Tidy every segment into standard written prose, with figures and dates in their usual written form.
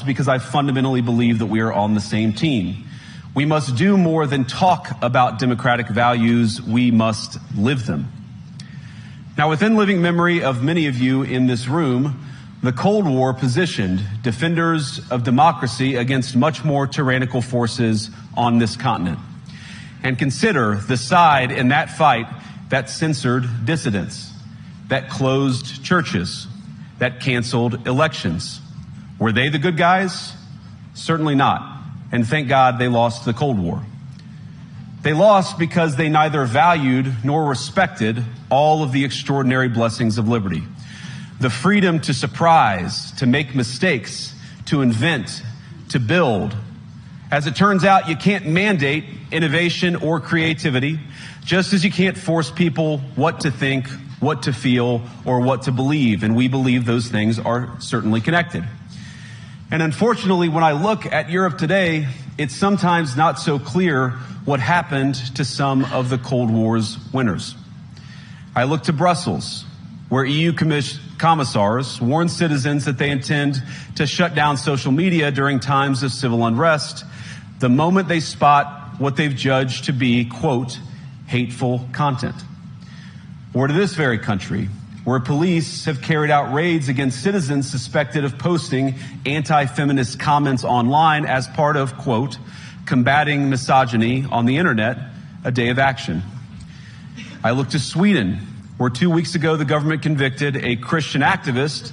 ourselves because I fundamentally believe that we are on the same team. We must do more than talk about democratic values. We must live them. Now, within living memory of many of you in this room, the Cold War positioned defenders of democracy against much more tyrannical forces on this continent. And consider the side in that fight that censored dissidents, that closed churches, that canceled elections. Were they the good guys? Certainly not. And thank God they lost the Cold War. They lost because they neither valued nor respected all of the extraordinary blessings of liberty. The freedom to surprise, to make mistakes, to invent, to build. As it turns out, you can't mandate innovation or creativity, just as you can't force people what to think, what to feel, or what to believe. And we believe those things are certainly connected. And unfortunately, when I look at Europe today, it's sometimes not so clear what happened to some of the Cold War's winners. I look to Brussels, where EU commissars warn citizens that they intend to shut down social media during times of civil unrest the moment they spot what they've judged to be, quote, hateful content. Or to this very country, where police have carried out raids against citizens suspected of posting anti-feminist comments online as part of, quote, combating misogyny on the internet, a day of action. I look to Sweden, where 2 weeks ago the government convicted a Christian activist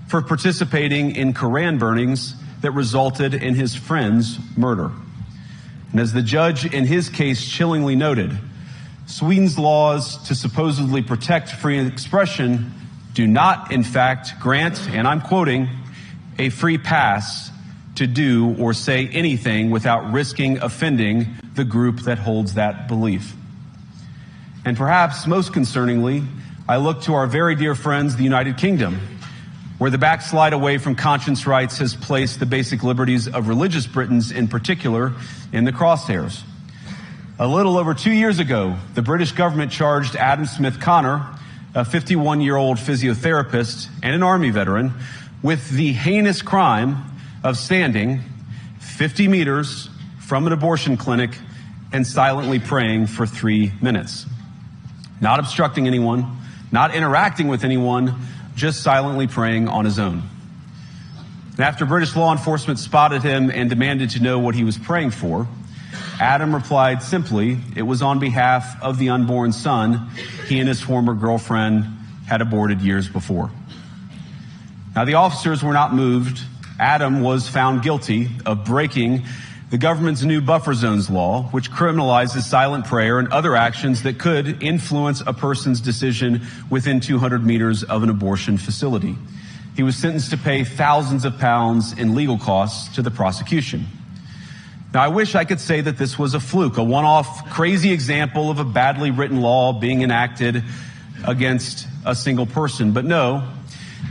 for participating in Koran burnings that resulted in his friend's murder. And as the judge in his case chillingly noted, Sweden's laws to supposedly protect free expression do not, in fact, grant, and I'm quoting, a free pass to do or say anything without risking offending the group that holds that belief. And perhaps most concerningly, I look to our very dear friends, the United Kingdom, where the backslide away from conscience rights has placed the basic liberties of religious Britons in particular in the crosshairs. A little over 2 years ago, the British government charged Adam Smith Connor, a 51-year-old physiotherapist and an Army veteran, with the heinous crime of standing 50 meters from an abortion clinic and silently praying for 3 minutes. Not obstructing anyone, not interacting with anyone, just silently praying on his own. And after British law enforcement spotted him and demanded to know what he was praying for, Adam replied simply, it was on behalf of the unborn son he and his former girlfriend had aborted years before. Now, the officers were not moved. Adam was found guilty of breaking the government's new buffer zones law, which criminalizes silent prayer and other actions that could influence a person's decision within 200 meters of an abortion facility. He was sentenced to pay thousands of pounds in legal costs to the prosecution. Now, I wish I could say that this was a fluke, a one-off crazy example of a badly written law being enacted against a single person. But no,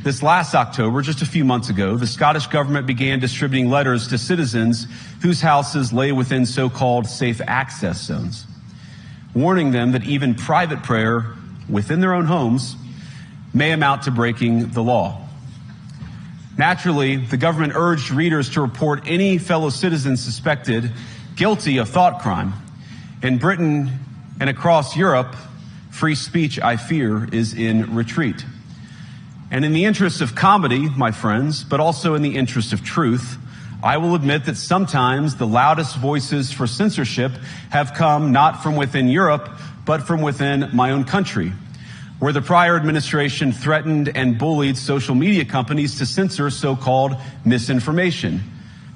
this last October, just a few months ago, the Scottish government began distributing letters to citizens whose houses lay within so-called safe access zones, warning them that even private prayer within their own homes may amount to breaking the law. Naturally, the government urged readers to report any fellow citizen suspected guilty of thought crime. In Britain and across Europe, free speech, I fear, is in retreat. And in the interest of comedy, my friends, but also in the interest of truth, I will admit that sometimes the loudest voices for censorship have come not from within Europe, but from within my own country, where the prior administration threatened and bullied social media companies to censor so-called misinformation.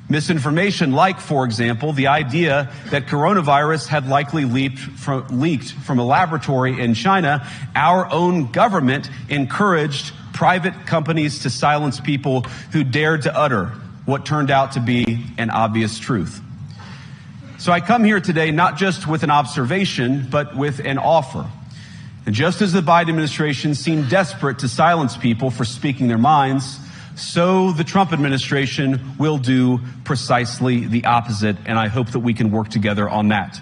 Misinformation like, for example, the idea that coronavirus had likely leaked from a laboratory in China. Our own government encouraged private companies to silence people who dared to utter what turned out to be an obvious truth. So I come here today not just with an observation, but with an offer. And just as the Biden administration seemed desperate to silence people for speaking their minds, so the Trump administration will do precisely the opposite, and I hope that we can work together on that.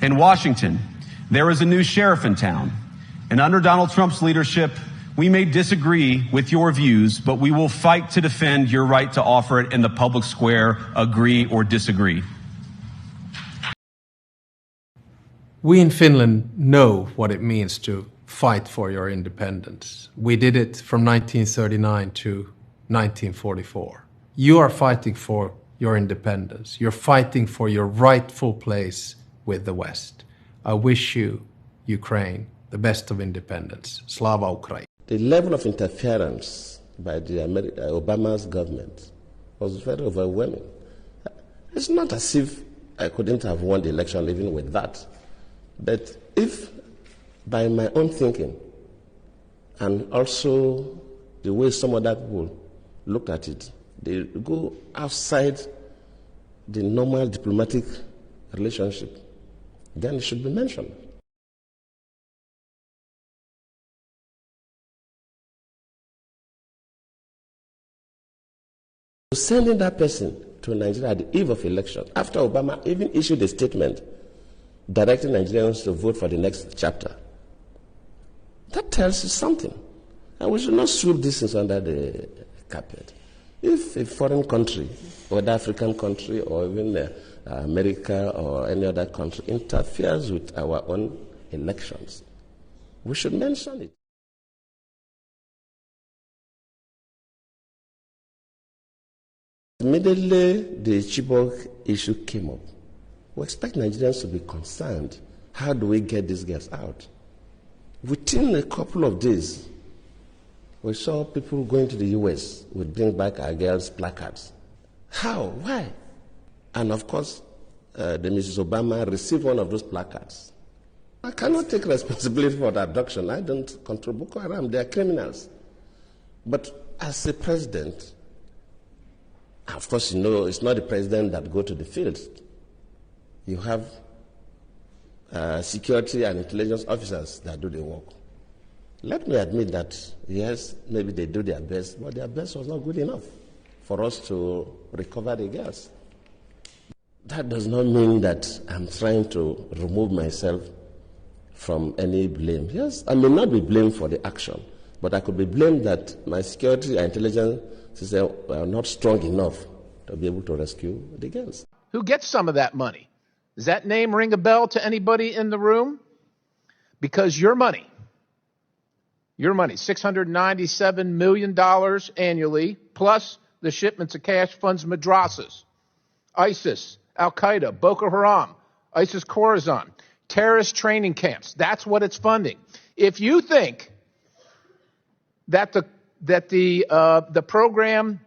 In Washington, there is a new sheriff in town, and under Donald Trump's leadership, We may disagree with your views, but we will fight to defend your right to offer it in the public square, agree or disagree. We in Finland know what it means to fight for your independence. We did it from 1939 to 1944. You are fighting for your independence. You're fighting for your rightful place with the West. I wish you, Ukraine, the best of independence. Slava Ukraini. The level of interference by the Obama's government was very overwhelming. It's not as if I couldn't have won the election even with that. But if, by my own thinking, and also the way some other people look at it, they go outside the normal diplomatic relationship, then it should be mentioned. Sending that person to Nigeria at the eve of election, after Obama even issued a statement directing Nigerians to vote for the next chapter, that tells you something. And we should not sweep these things under the carpet. If a foreign country, or an African country, or even America or any other country interferes with our own elections, we should mention it. Immediately the Chibok issue came up, we expect Nigerians to be concerned. How do we get these girls out? Within a couple of days, we saw people going to the US with Bring Back Our Girls placards. How? Why? And of course, the Mrs. Obama received one of those placards. I cannot take responsibility for the abduction. I don't control Boko Haram. They are criminals. But as a president, of course, you know, it's not the president that go to the field. You have security and intelligence officers that do the work. Let me admit that, yes, maybe they do their best, but their best was not good enough for us to recover the girls. That does not mean that I'm trying to remove myself from any blame. Yes, I may not be blamed for the action, but I could be blamed that my security and intelligence systems were not strong enough to be able to rescue the girls. Who gets some of that money? Does that name ring a bell to anybody in the room? Because your money, $697 million annually, plus the shipments of cash funds madrasas, ISIS, Al-Qaeda, Boko Haram, ISIS Khorasan, terrorist training camps. That's what it's funding. If you think that the program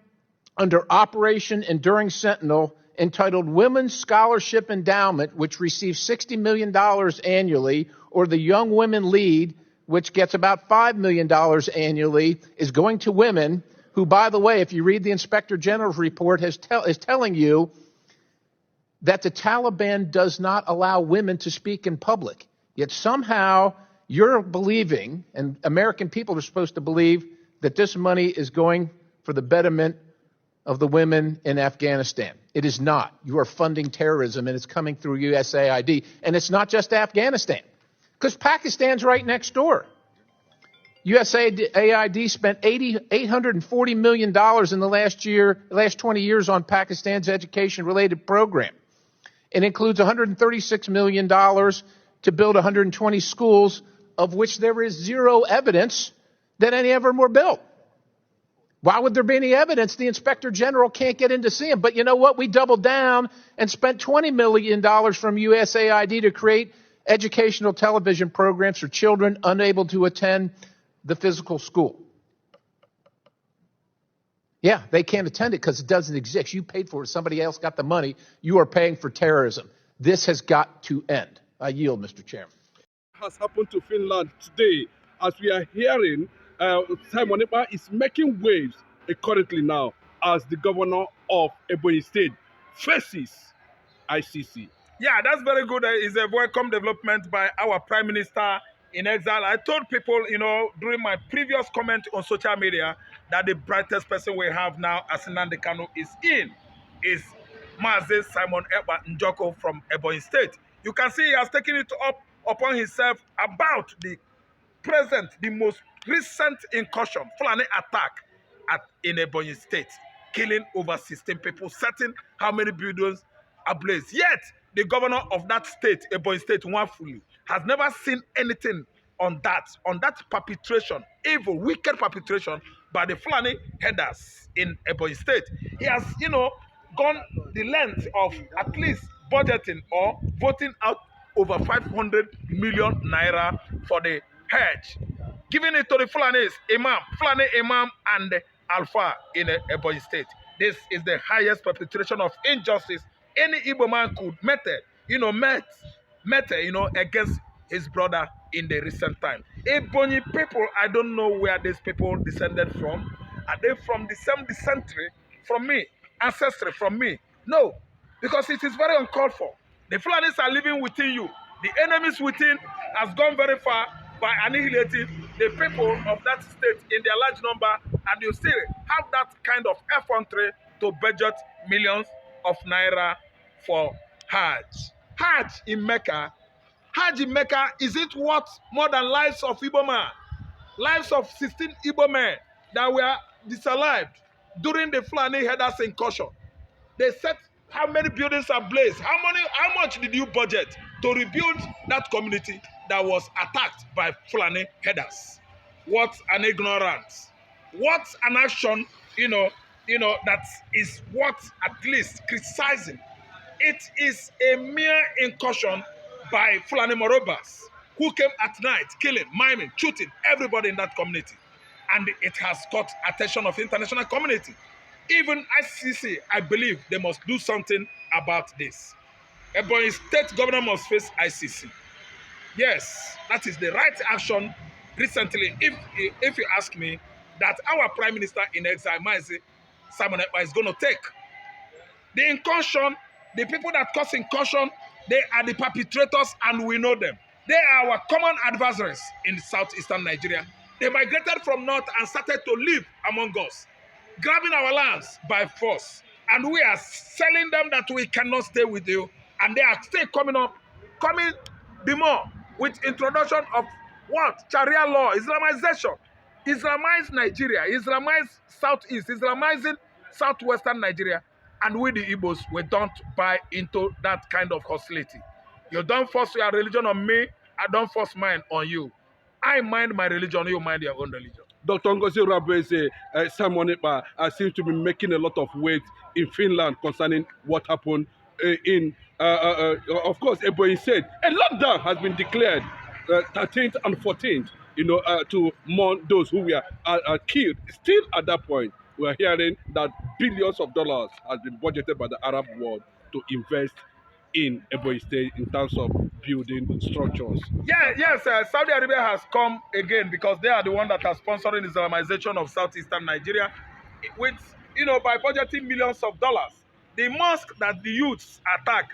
under Operation Enduring Sentinel entitled Women's Scholarship Endowment, which receives $60 million annually, or the Young Women Lead, which gets about $5 million annually, is going to women who, by the way, if you read the Inspector General's report, is telling you that the Taliban does not allow women to speak in public. Yet somehow you're believing, and American people are supposed to believe, that this money is going for the betterment of the women in Afghanistan. It is not. You are funding terrorism, and it's coming through USAID. And it's not just Afghanistan, because Pakistan's right next door. USAID spent $840 million in the last 20 years on Pakistan's education-related program. It includes $136 million to build 120 schools, of which there is zero evidence that any of them were built. Why would there be any evidence? The Inspector General can't get in to see them. But you know what? We doubled down and spent $20 million from USAID to create educational television programs for children unable to attend the physical school. Yeah, they can't attend it because it doesn't exist. You paid for it. Somebody else got the money. You are paying for terrorism. This has got to end. I yield, Mr. Chairman. Has happened to Finland today. As we are hearing, Simon Ekpa is making waves currently now as the governor of Ebonyi State faces ICC. Yeah, that's very good. It's a welcome development by our Prime Minister in exile. I told people, during my previous comment on social media that the brightest person we have now as Nnamdi Kanu is Mazi Simon Ekpa Njoko from Ebonyi State. You can see he has taken it up upon himself about the present, the most recent incursion, Fulani attack in Ebonyi State, killing over 16 people, setting how many buildings ablaze. Yet, the governor of that state, Ebonyi State, Nwafulu, has never seen anything on that perpetration, evil, wicked perpetration by the Fulani headers in Ebonyi State. He has, gone the length of at least budgeting or voting out over 500 million naira for the hedge, giving it to the Fulani Imam and Alpha in Ebonyi State. This is the highest perpetration of injustice any Igbo man could met against his brother in the recent time. Ebonyi people, I don't know where these people descended from. Are they from the same descentry from me, ancestry from me? No, because it is very uncalled for. The Fulanis are living within you. The enemies within has gone very far by annihilating the people of that state in their large number, and you still have that kind of effrontery to budget millions of naira for Hajj. Hajj in Mecca, is it worth more than lives of Igbo men? Lives of 16 Igbo men that were disallowed during the Fulani headers incursion. They set how many buildings ablaze? How much did you budget to rebuild that community that was attacked by Fulani headers? What an ignorance! What an action, that is worth at least criticizing. It is a mere incursion by Fulani Morobas who came at night, killing, maiming, shooting everybody in that community. And it has caught attention of the international community. Even ICC, I believe they must do something about this. Ebonyi State governor must face ICC. Yes, that is the right action recently, if you ask me, that our Prime Minister in exile, Simon Ekpa, is going to take. The incursion, the people that cause incursion, they are the perpetrators and we know them. They are our common adversaries in southeastern Nigeria. They migrated from north and started to live among us, grabbing our lands by force. And we are telling them that we cannot stay with you. And they are still coming the more with introduction of what? Sharia law, Islamization. Islamize Nigeria, Islamize Southeast, Islamizing Southwestern Nigeria. And we the Igbos, we don't buy into that kind of hostility. You don't force your religion on me, I don't force mine on you. I mind my religion, you mind your own religion. Dr. Ngozi Rabwe say Simon Ekpa seems to be making a lot of weight in Finland concerning what happened of course, Ebonyi said a lockdown has been declared 13th and 14th, to mourn those who were killed. Still at that point, we are hearing that billions of dollars has been budgeted by the Arab world to invest in Ebonyi State in terms of building structures. Yes, Saudi Arabia has come again because they are the one that are sponsoring the Islamization of southeastern Nigeria with, by budgeting millions of dollars. The mosque that the youths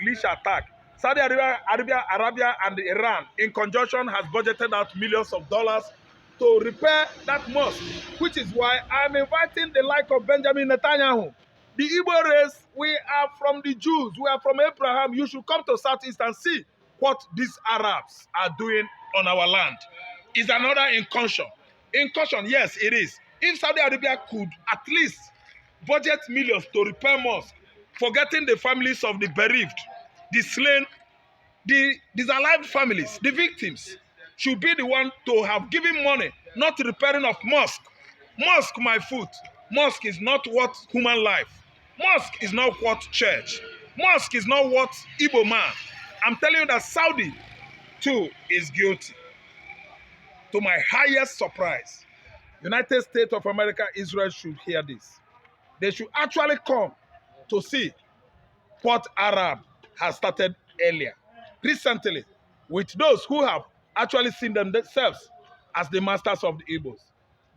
leash attack, Saudi Arabia and Iran in conjunction has budgeted out millions of dollars to repair that mosque, which is why I'm inviting the like of Benjamin Netanyahu. The Igbo race, we are from the Jews, we are from Abraham. You should come to Southeast and see what these Arabs are doing on our land. It's another incursion. Incursion, yes, it is. If Saudi Arabia could at least budget millions to repair mosques, forgetting the families of the bereaved, the slain, the disallowed families, the victims, should be the one to have given money, not repairing of mosque. Mosque, my foot. Mosque is not worth human life. Mosque is not worth church. Mosque is not worth Igbo man. I'm telling you that Saudi, too, is guilty. To my highest surprise, United States of America, Israel should hear this. They should actually come to see what Arab has started earlier, recently, with those who have actually seen themselves as the masters of the Igbos.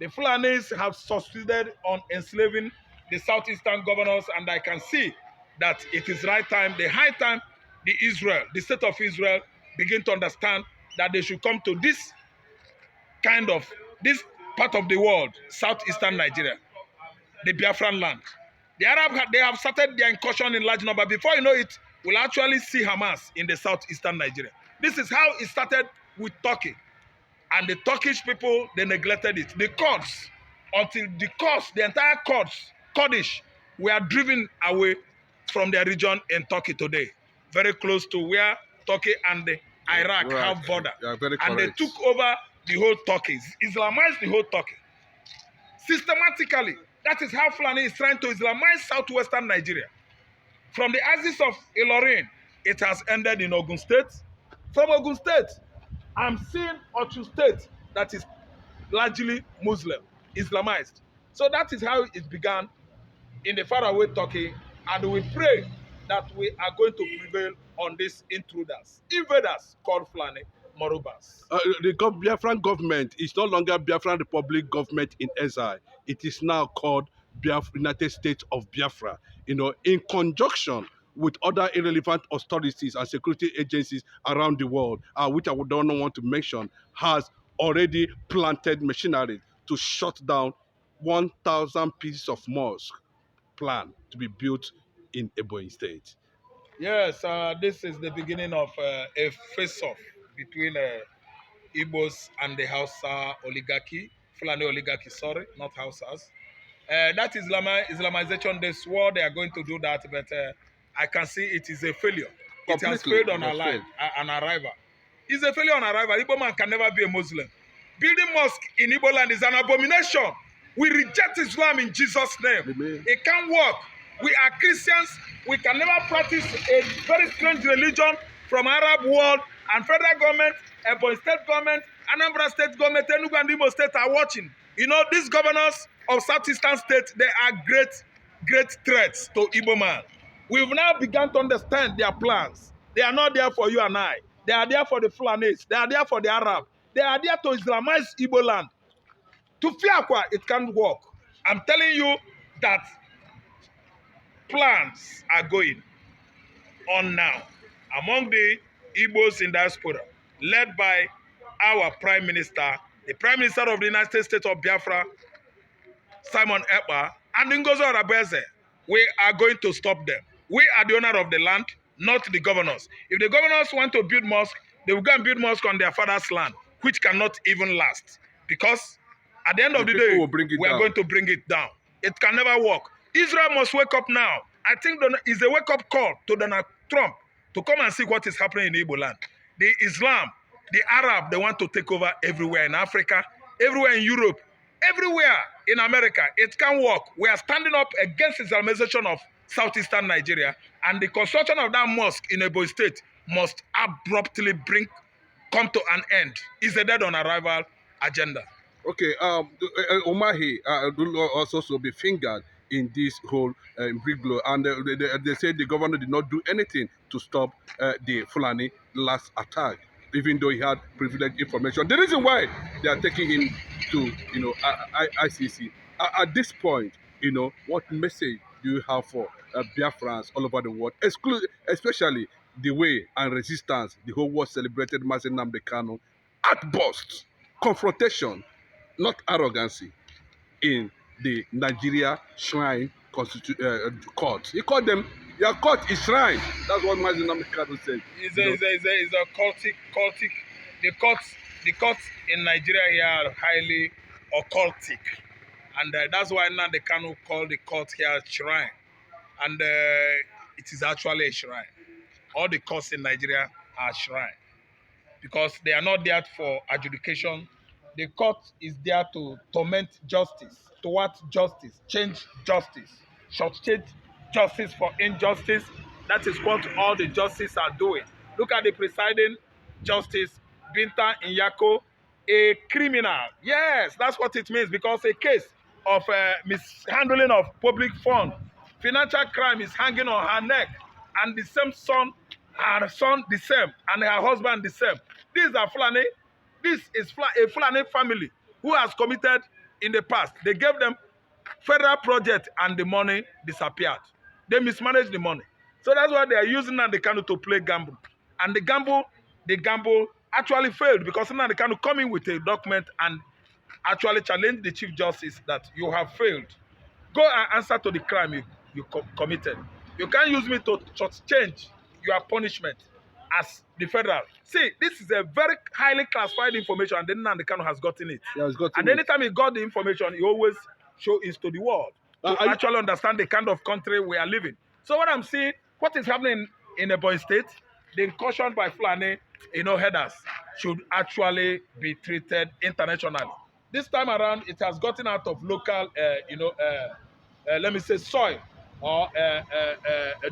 The Fulanis have succeeded on enslaving the southeastern governors, and I can see that it is right time, the high time, the state of Israel begin to understand that they should come to this part of the world, southeastern Nigeria, the Biafran land. The Arab, they have started their incursion in large number. Before you know it, we'll actually see Hamas in the southeastern Nigeria. This is how it started with Turkey. And the Turkish people, they neglected it. The Kurds, until the entire Kurdish, were driven away from their region in Turkey today. Very close to where Turkey and Iraq have border. Very and they correct. took over the whole Turkey, Islamized the whole Turkey. Systematically, that is how Fulani is trying to Islamize southwestern Nigeria. From the axis of Ilorin, it has ended in Ogun State. From Ogun State, I'm seeing Osun State that is largely Muslim, Islamized. So that is how it began in the faraway Turkey, and we pray that we are going to prevail on these intruders, invaders called Fulani Morubas. The Biafran government is no longer Biafran Republic government in exile. It is now called United States of Biafra. In conjunction with other irrelevant authorities and security agencies around the world, which I don't want to mention, has already planted machinery to shut down 1,000 pieces of mosque plan to be built in Ebonyi State. Yes, this is the beginning of a face-off between Igbos and the Hausa oligarchy, Fulani oligarchy, sorry, not Hausas. That Islamization, they swore they are going to do that, but I can see it is a failure. It has failed on an arrival. It's a failure on arrival. Igbo man can never be a Muslim. Building mosque in Igbo land is an abomination. We reject Islam in Jesus' name. Amen. It can't work. We are Christians. We can never practice a very strange religion from Arab world and federal government, Ebonyi state government, Anambra state government, Enugu and Imo state are watching. These governors of southeastern states, they are great threats to Igbo man. We've now begun to understand their plans. They are not there for you and I. They are there for the Fulanis. They are there for the Arab. They are there to Islamize Igbo land. To Fiakwa, it can't work. I'm telling you that plans are going on now among the Igbos in diaspora, led by our Prime Minister, the Prime Minister of the United States of Biafra, Simon Ekpa, and Ngozi Orebeze. We are going to stop them. We are the owner of the land, not the governors. If the governors want to build mosque, they will go and build mosque on their father's land, which cannot even last. Because at the end of the day, we are going to bring it down. It can never work. Israel must wake up now. I think it's a wake-up call to Donald Trump to come and see what is happening in Igbo land. The Islam, the Arab, they want to take over everywhere in Africa, everywhere in Europe, everywhere in America. It can work. We are standing up against Islamization of southeastern Nigeria, and the construction of that mosque in Ebonyi State must abruptly come to an end. It's a dead on arrival agenda. Okay, Omahi also be fingered in this whole briglo, and they say the governor did not do anything to stop the Fulani last attack, even though he had privileged information. The reason why they are taking him to ICC at this point, what message do you have for Biafrans all over the world, especially the way and resistance the whole world celebrated Mazi Nnamdi Kanu outburst, confrontation, not arrogancy, in the Nigeria Shrine Court. He called them, your court is shrine. That's what Mazi Nnamdi Kanu said. It's a cultic. The courts in Nigeria here are highly occultic. And that's why Nnamdi Kanu called the court here shrine. And it is actually a shrine. All the courts in Nigeria are shrine. Because they are not there for adjudication. The court is there to torment justice, towards justice, change justice, shortchange justice for injustice. That is what all the justices are doing. Look at the presiding justice, Binta Nyako, a criminal. Yes, that's what it means, because a case of mishandling of public funds, financial crime is hanging on her neck, and the same son, her son the same, and her husband the same. These are Fulani. This is a Fulani family who has committed in the past. They gave them federal project and the money disappeared. They mismanaged the money. So that's why they are using Nnamdi Kanu to play gamble. And the gamble actually failed, because Nnamdi Kanu come in with a document and actually challenge the Chief Justice that you have failed. Go and answer to the crime you committed. You can't use me to change your punishment. as the federal. See, this is a very highly classified information, and then Nnamdi Kanu has gotten it. He has gotten and it. anytime he got the information, he always show it to the world to actually understand the kind of country we are living. So what I'm seeing, what is happening in Ebonyi State, the incursion by Fulani, headers should actually be treated internationally. This time around, it has gotten out of local, let me say, soil or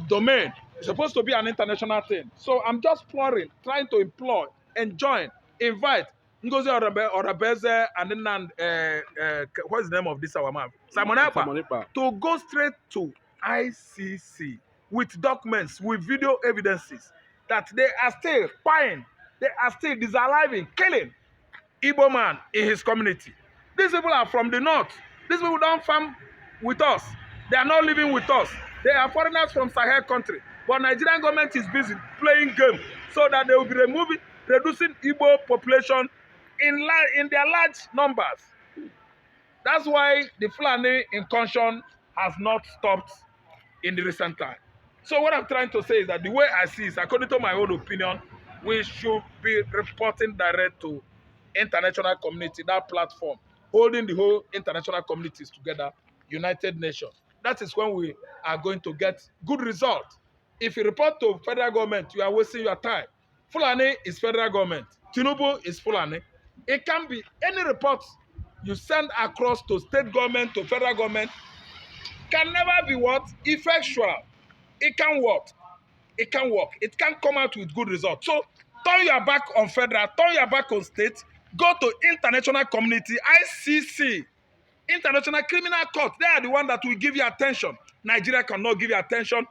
domain. It's supposed to be an international thing. So I'm just trying to implore and join, invite Ngozi Orabeze and then what's the name of this our man? Simon Ekpa, to go straight to ICC with documents, with video evidences that they are still spying, they are still disaliving, killing Igbo man in his community. These people are from the north. These people don't farm with us. They are not living with us. They are foreigners from Sahel country. But Nigerian government is busy playing game so that they will be reducing Igbo population in their large numbers. That's why the Fulani incursion has not stopped in the recent time. So what I'm trying to say is that the way I see it, according to my own opinion, we should be reporting direct to international community, that platform, holding the whole international communities together, United Nations. That is when we are going to get good results. If you report to federal government, you are wasting your time. Fulani is federal government. Tinubu is Fulani. It can be any report you send across to state government, to federal government, can never be what? Effectual. It can work. It can work. It can come out with good results. So turn your back on federal, turn your back on state, go to international community, ICC, International Criminal Court. They are the one that will give you attention. Nigeria cannot give you attention.